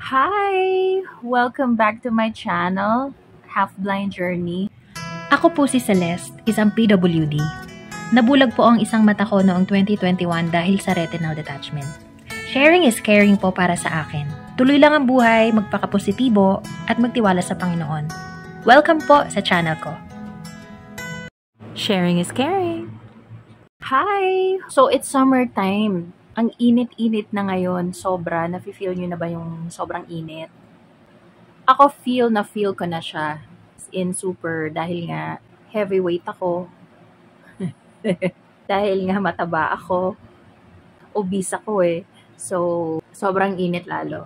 Hi! Welcome back to my channel, Half Blind Journey. Ako po si Celeste, isang PWD. Nabulag po ang isang mata ko noong 2021 dahil sa retinal detachment. Sharing is caring po para sa akin. Tuloy lang ang buhay, magpakapositibo, at magtiwala sa Panginoon. Welcome po sa channel ko. Sharing is caring. Hi! So, it's summertime. Ang init-init na ngayon. Sobra. Nafe-feel nyo na ba yung sobrang init? Ako feel ko na siya. In super. Dahil nga heavyweight ako. Dahil nga mataba ako. Obese ako eh. So, sobrang init lalo.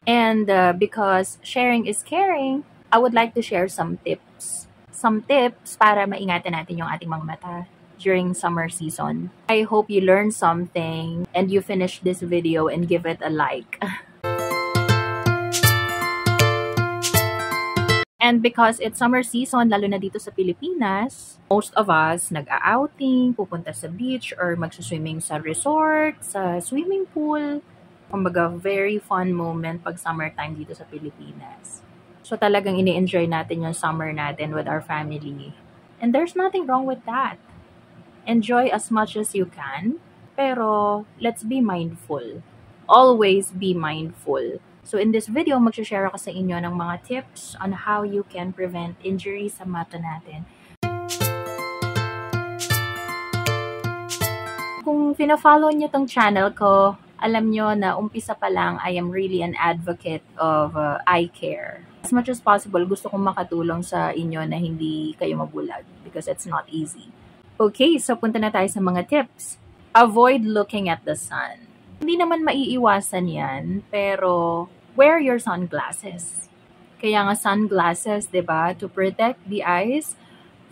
And because sharing is caring, I would like to share some tips. Some tips para maingatan natin yung ating mga mata during summer season. I hope you learned something and you finish this video and give it a like. And because it's summer season, lalo na dito sa Pilipinas, most of us nag-outing, pupunta sa beach or magsuswimming sa resort, sa swimming pool. Kumbaga, very fun moment pag summertime dito sa Pilipinas. So talagang ini-enjoy natin yung summer natin with our family. And there's nothing wrong with that. Enjoy as much as you can, pero let's be mindful. Always be mindful. So in this video, mag-share ako sa inyo ng mga tips on how you can prevent injury sa mata natin. Kung fina-follow nyo tong channel ko, alam nyo na umpisa pa lang, I am really an advocate of eye care. As much as possible, gusto kong makatulong sa inyo na hindi kayo mabulag because it's not easy. Okay, so punta na tayo sa mga tips. Avoid looking at the sun. Hindi naman maiiwasan yan, pero wear your sunglasses. Kaya nga sunglasses, 'di ba, to protect the eyes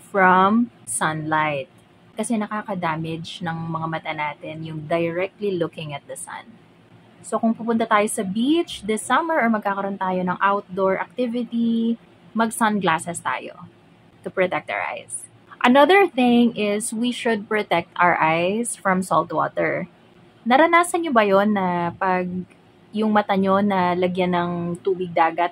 from sunlight. Kasi nakaka-damage ng mga mata natin yung directly looking at the sun. So kung pupunta tayo sa beach this summer or magkakaroon tayo ng outdoor activity, mag-sunglasses tayo to protect our eyes. Another thing is we should protect our eyes from salt water. Naranasan nyo ba yon na pag yung mata nyo na lagyan ng tubig dagat,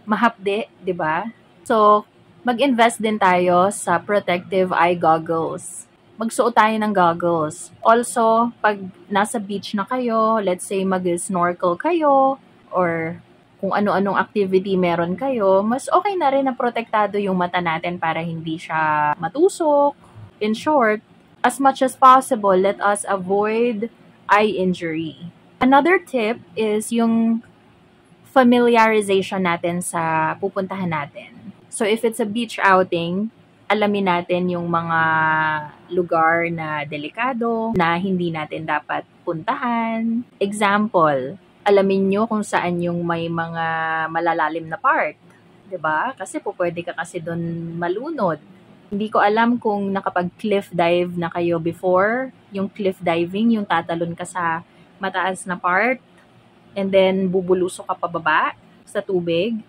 mahapde, di ba? So, mag-invest din tayo sa protective eye goggles. Magsuot tayo ng goggles. Also, pag nasa beach na kayo, let's say mag-snorkel kayo, or kung ano-anong activity meron kayo, mas okay na rin na protektado yung mata natin para hindi siya matusok. In short, as much as possible, let us avoid eye injury. Another tip is yung familiarization natin sa pupuntahan natin. So if it's a beach outing, alamin natin yung mga lugar na delikado, na hindi natin dapat puntahan. Example, alamin nyo kung saan yung may mga malalalim na part. 'Di ba? Kasi pwede ka kasi doon malunod. Hindi ko alam kung nakapag-cliff dive na kayo before. Yung cliff diving, yung tatalon ka sa mataas na part and then bubulusok ka pababa sa tubig.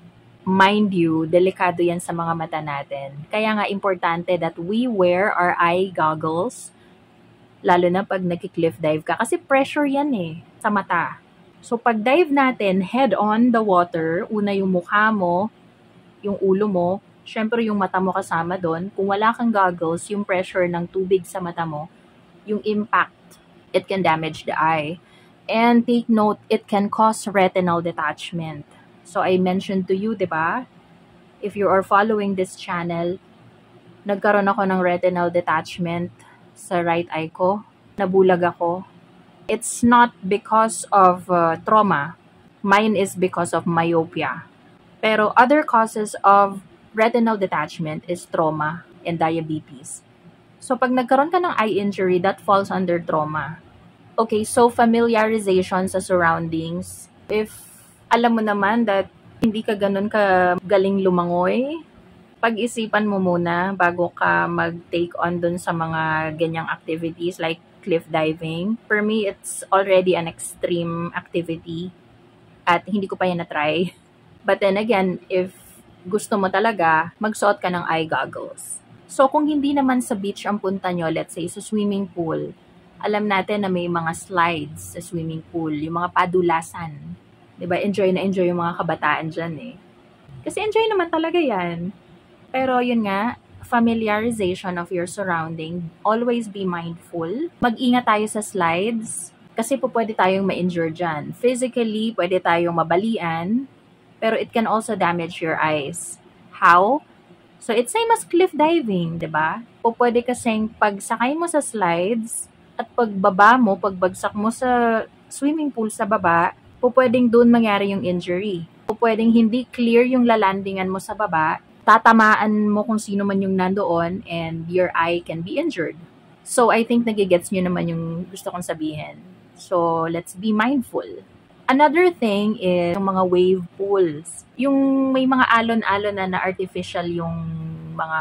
Mind you, delikado yan sa mga mata natin. Kaya nga importante that we wear our eye goggles, lalo na pag nag-cliff dive ka. Kasi pressure yan sa mata. So, pag dive natin, head on the water, una yung mukha mo, yung ulo mo, syempre yung mata mo kasama doon. Kung wala kang goggles, yung pressure ng tubig sa mata mo, yung impact, it can damage the eye. And take note, it can cause retinal detachment. So, I mentioned to you, di ba? If you are following this channel, nagkaroon ako ng retinal detachment sa right eye ko. Nabulag ako. It's not because of trauma. Mine is because of myopia. Pero other causes of retinal detachment is trauma and diabetes. So pag nagkaroon ka ng eye injury, that falls under trauma. Okay, so familiarization sa surroundings. If alam mo naman that hindi ka ganun ka galing lumangoy, pag-isipan mo muna bago ka mag-take on dun sa mga ganyang activities like cliff diving. For me, it's already an extreme activity at hindi ko pa yan na-try. But then again, if gusto mo talaga, magsuot ka ng eye goggles. So kung hindi naman sa beach ang punta nyo, let's say sa swimming pool, alam natin na may mga slides sa swimming pool, yung mga padulasan. 'Di ba? Enjoy na enjoy yung mga kabataan dyan eh. Kasi enjoy naman talaga yan. Pero yun nga, familiarization of your surrounding. Always be mindful. Mag-ingat tayo sa slides. Kasi po pwede tayong ma-injure dyan. Physically, pwede tayong mabalian. Pero it can also damage your eyes. How? So, it's same as cliff diving, 'di ba? O pwede kasing pagsakay mo sa slides at pagbaba mo, pagbagsak mo sa swimming pool sa baba, po pwedeng doon mangyari yung injury. Po pwedeng hindi clear yung lalandingan mo sa baba, tatamaan mo kung sino man yung nandoon and your eye can be injured. So, I think nagigets nyo naman yung gusto kong sabihin. So, let's be mindful. Another thing is yung mga wave pools. Yung may mga alon-alon na artificial yung mga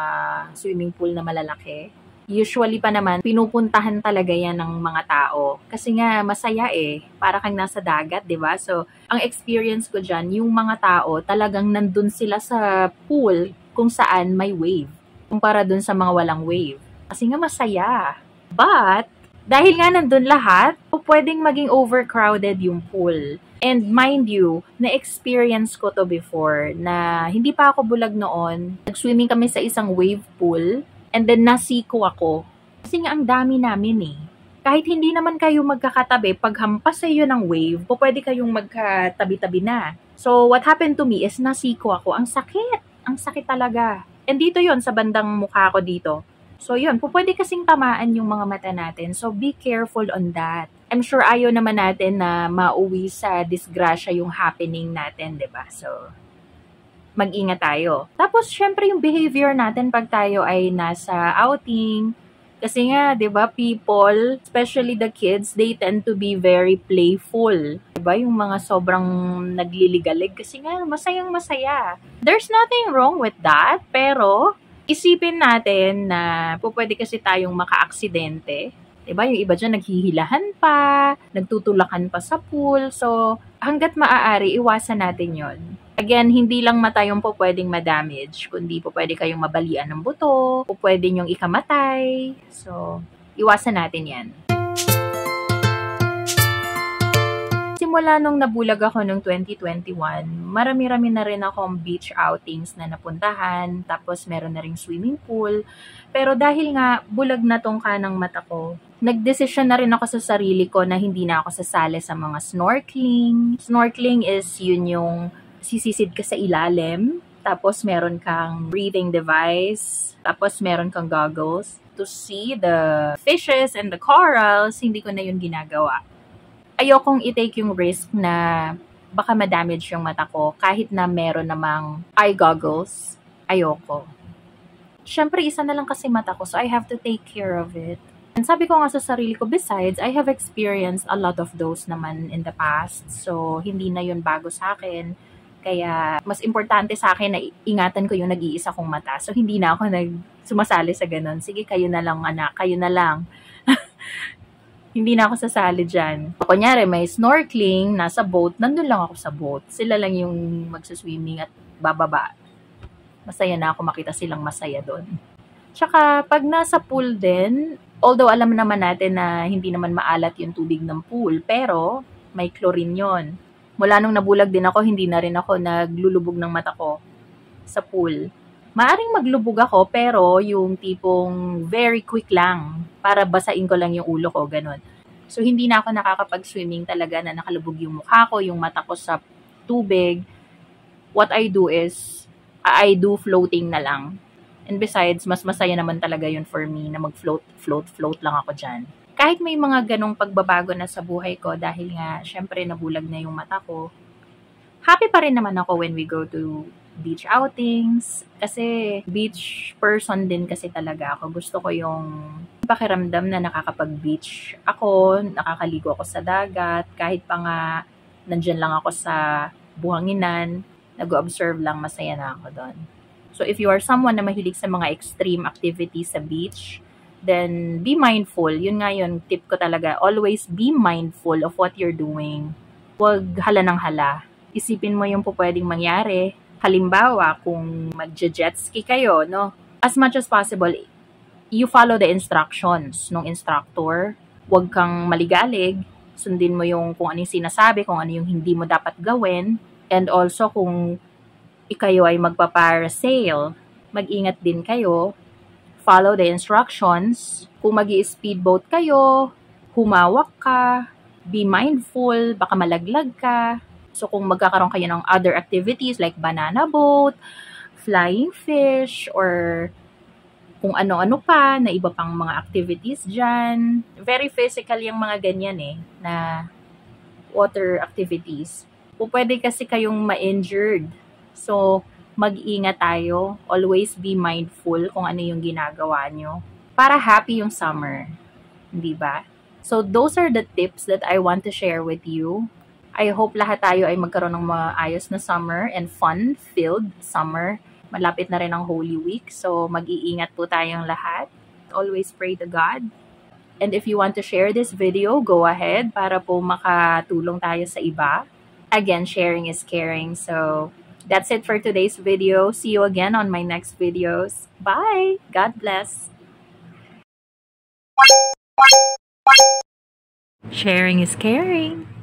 swimming pool na malalaki. Usually pa naman, pinupuntahan talaga yan ng mga tao. Kasi nga, masaya eh. Para kang nasa dagat, di ba? So, ang experience ko dyan, yung mga tao, talagang nandun sila sa pool kung saan may wave. Kumpara dun sa mga walang wave. Kasi nga masaya. But, dahil nga nandun lahat, pwedeng maging overcrowded yung pool. And mind you, na-experience ko to before na hindi pa ako bulag noon. Nag-swimming kami sa isang wave pool and then nasiko ako. Kasi nga ang dami namin eh. Kahit hindi naman kayo magkakatabi, pag hampas sa iyo ng wave, pwede kayong magkatabi-tabi na. So what happened to me is nasiko ako. Ang sakit. Ang sakit talaga. And dito yon sa bandang mukha ko dito. So yun, pwede kasing tamaan yung mga mata natin. So be careful on that. I'm sure ayaw naman natin na mauwi sa disgrasya yung happening natin, 'di ba? So mag-ingat tayo. Tapos syempre yung behavior natin pag tayo ay nasa outing. Kasi nga, 'di ba, people, especially the kids, they tend to be very playful. 'Di ba? Yung mga sobrang nagliligalig kasi nga masayang-masaya. There's nothing wrong with that, pero isipin natin na pwede kasi tayong maka-aksidente. Diba? Yung iba dyan naghihilahan pa, nagtutulakan pa sa pool. So, hanggat maaari, iwasan natin yon. Again, hindi lang mata yung pwedeng ma-damage, kundi pwede kayong mabalian ng buto, pwede nyong ikamatay. So, iwasan natin yan. Simula nung nabulag ako nung 2021, marami-rami na rin akong beach outings na napuntahan, tapos meron na ring swimming pool. Pero dahil nga bulag na tong kanang mata ko, nagdesisyon na rin ako sa sarili ko na hindi na ako sasali sa mga snorkeling. Snorkeling is yun yung sisisid ka sa ilalim, tapos meron kang breathing device, tapos meron kang goggles to see the fishes and the corals. Hindi ko na yun ginagawa. Ayokong i-take yung risk na baka ma-damage yung mata ko kahit na meron namang eye goggles. Ayoko. Siyempre, isa na lang kasi mata ko, so I have to take care of it. And sabi ko nga sa sarili ko, besides, I have experienced a lot of those naman in the past. So, hindi na yun bago sa akin. Kaya, mas importante sa akin na ingatan ko yung nag-iisa kong mata. So, hindi na ako sumasali sa ganun. Sige, kayo na lang, anak. Kayo na lang. Hindi na ako sasali dyan. Kunyari, may snorkeling, nasa boat, nandun lang ako sa boat. Sila lang yung magsaswimming at bababa. Masaya na ako makita silang masaya doon. Tsaka, pag nasa pool din, although alam naman natin na hindi naman maalat yung tubig ng pool, pero may chlorine yon. Mula nung nabulag din ako, hindi na rin ako naglulubog ng mata ko sa pool. Maaring maglubog ako, pero yung tipong very quick lang para basain ko lang yung ulo ko, ganun. So, hindi na ako nakakapag-swimming talaga na nakalubog yung mukha ko, yung mata ko sa tubig. What I do is, I do floating na lang. And besides, mas masaya naman talaga yun for me na mag-float lang ako dyan. Kahit may mga ganong pagbabago na sa buhay ko dahil nga, syempre, nabulag na yung mata ko, happy pa rin naman ako when we go to beach outings. Kasi beach person din kasi talaga ako. Gusto ko yung pakiramdam na nakakapag-beach ako, nakakaligo ako sa dagat, kahit pa nga nandyan lang ako sa buhanginan, nag-observe lang, masaya na ako doon. So if you are someone na mahilig sa mga extreme activities sa beach, then be mindful. Yun nga yun, tip ko talaga. Always be mindful of what you're doing. Huwag hala ng hala. Isipin mo yung pwedeng mangyari. Halimbawa, kung mag-jet ski kayo, no? As much as possible, you follow the instructions ng instructor. Huwag kang maligalig. Sundin mo yung kung ano yung sinasabi, kung ano yung hindi mo dapat gawin. And also, kung kayo ay magpa-parasail, mag-ingat din kayo. Follow the instructions. Kung mag-i-speedboat kayo, humawak ka, be mindful, baka malaglag ka. So, kung magkakaroon kayo ng other activities like banana boat, flying fish, or kung ano-ano pa, na iba pang mga activities dyan. Very physical yung mga ganyan na water activities. Kung pwede kasi kayong ma-injured. So, mag-ingat tayo. Always be mindful kung ano yung ginagawa nyo. Para happy yung summer. Di ba? So, those are the tips that I want to share with you. I hope lahat tayo ay magkaroon ng maayos na summer and fun-filled summer. Malapit na rin ang Holy Week. So, mag-iingat po tayong lahat. Always pray to God. And if you want to share this video, go ahead para po makatulong tayo sa iba. Again, sharing is caring. So, that's it for today's video. See you again on my next videos. Bye! God bless! Sharing is caring.